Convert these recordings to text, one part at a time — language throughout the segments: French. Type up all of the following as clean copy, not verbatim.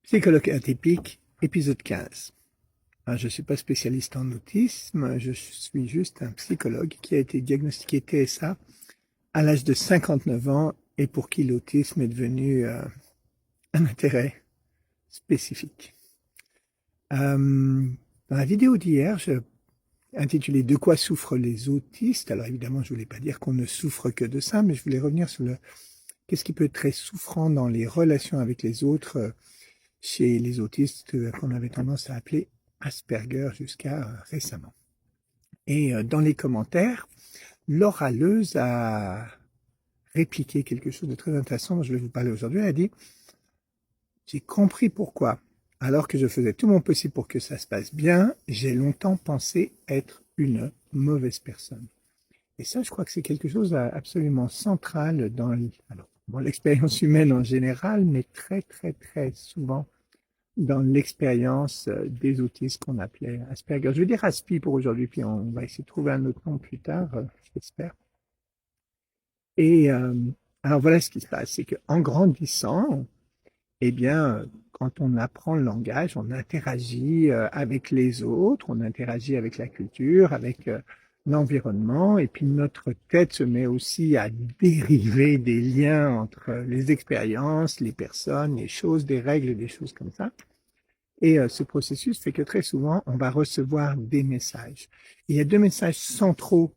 Psychologue atypique, épisode 15. Je ne suis pas spécialiste en autisme, je suis juste un psychologue qui a été diagnostiqué TSA à l'âge de 59 ans et pour qui l'autisme est devenu un intérêt spécifique. Dans la vidéo d'hier, je intitulée « De quoi souffrent les autistes ?» Alors évidemment, je ne voulais pas dire qu'on ne souffre que de ça, mais je voulais revenir sur qu'est-ce qui peut être très souffrant dans les relations avec les autres chez les autistes qu'on avait tendance à appeler Asperger jusqu'à récemment. Et dans les commentaires, Laura Leuze a répliqué quelque chose de très intéressant dont je vais vous parler aujourd'hui. Elle a dit « J'ai compris pourquoi. Alors que je faisais tout mon possible pour que ça se passe bien, j'ai longtemps pensé être une mauvaise personne. » Et ça, je crois que c'est quelque chose absolument central dans l'expérience humaine en général, mais très, très, très souvent dans l'expérience des autistes qu'on appelait Asperger. Je vais dire Aspi pour aujourd'hui, puis on va essayer de trouver un autre nom plus tard, j'espère. Et alors voilà ce qui se passe, c'est qu'en grandissant, eh bien, quand on apprend le langage, on interagit avec les autres, on interagit avec la culture, avec l'environnement, et puis notre tête se met aussi à dériver des liens entre les expériences, les personnes, les choses, des règles, des choses comme ça. Et ce processus fait que très souvent, on va recevoir des messages. Il y a deux messages centraux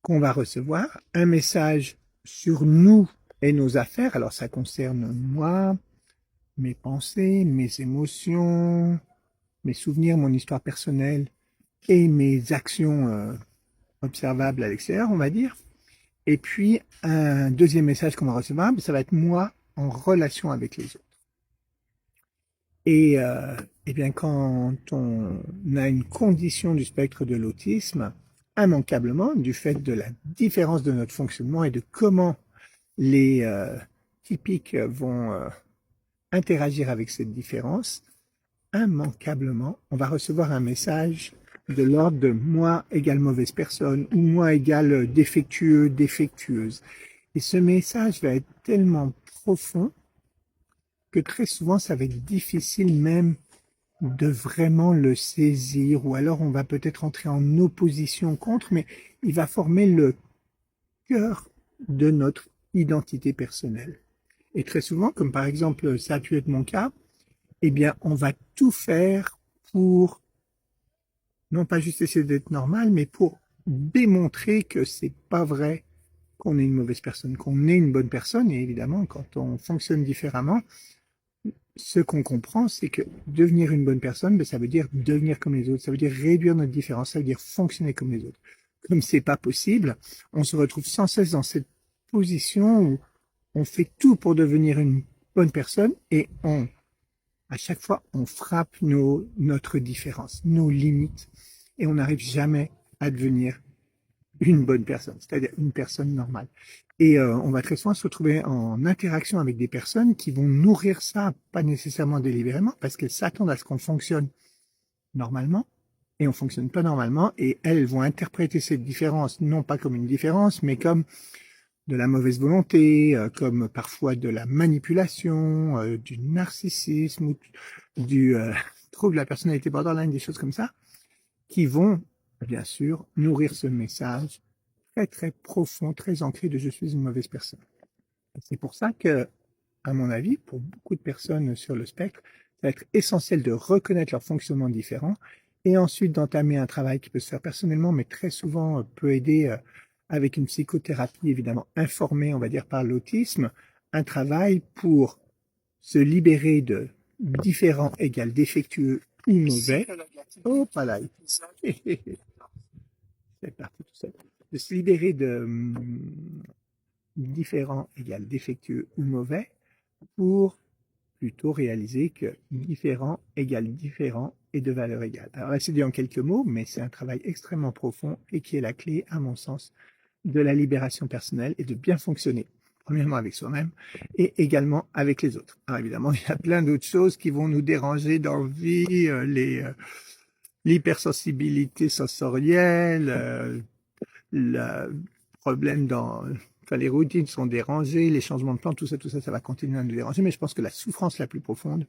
qu'on va recevoir. Un message sur nous et nos affaires. Alors ça concerne moi, mes pensées, mes émotions, mes souvenirs, mon histoire personnelle et mes actions observables à l'extérieur, on va dire. Et puis, un deuxième message qu'on va recevoir, ça va être moi en relation avec les autres. Et eh bien, quand on a une condition du spectre de l'autisme, immanquablement, du fait de la différence de notre fonctionnement et de comment les typiques vont interagir avec cette différence, immanquablement, on va recevoir un message de l'ordre de moi égale mauvaise personne ou moi égale défectueux, défectueuse. Et ce message va être tellement profond que très souvent, ça va être difficile même de vraiment le saisir, ou alors on va peut-être entrer en opposition contre, mais il va former le cœur de notre identité personnelle. Et très souvent, comme par exemple ça a pu être mon cas, eh bien on va tout faire pour, non pas juste essayer d'être normal, mais pour démontrer que c'est pas vrai qu'on est une mauvaise personne, qu'on est une bonne personne. Et évidemment, quand on fonctionne différemment, ce qu'on comprend, c'est que devenir une bonne personne, ça veut dire devenir comme les autres, ça veut dire réduire notre différence, ça veut dire fonctionner comme les autres. Comme c'est pas possible, on se retrouve sans cesse dans cette position où on fait tout pour devenir une bonne personne et à chaque fois, on frappe notre différence, nos limites et on n'arrive jamais à devenir une bonne personne, c'est-à-dire une personne normale. Et on va très souvent se retrouver en interaction avec des personnes qui vont nourrir ça, pas nécessairement délibérément, parce qu'elles s'attendent à ce qu'on fonctionne normalement, et on fonctionne pas normalement, et elles vont interpréter cette différence, non pas comme une différence, mais comme de la mauvaise volonté, comme parfois de la manipulation, du narcissisme, ou du trouble de la personnalité borderline, des choses comme ça, qui vont, bien sûr, nourrir ce message très, très profond, très ancré de « je suis une mauvaise personne ». C'est pour ça que, à mon avis, pour beaucoup de personnes sur le spectre, ça va être essentiel de reconnaître leur fonctionnement différent et ensuite d'entamer un travail qui peut se faire personnellement, mais très souvent peut aider avec une psychothérapie évidemment informée, on va dire, par l'autisme, un travail pour se libérer de différents égale défectueux ou mauvais. Oh, pas là. C'est parti tout seul. De se libérer de différent égale défectueux ou mauvais pour plutôt réaliser que différent égale différent et de valeur égale. Alors là, c'est dit en quelques mots, mais c'est un travail extrêmement profond et qui est la clé, à mon sens, de la libération personnelle et de bien fonctionner, premièrement avec soi-même et également avec les autres. Alors évidemment, il y a plein d'autres choses qui vont nous déranger dans la vie, l'hypersensibilité sensorielle, le problème les routines sont dérangées, les changements de plan, tout ça, ça va continuer à nous déranger, mais je pense que la souffrance la plus profonde,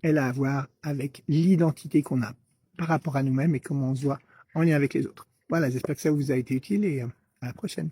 elle a à voir avec l'identité qu'on a par rapport à nous-mêmes et comment on se voit en lien avec les autres. Voilà, j'espère que ça vous a été utile et à la prochaine.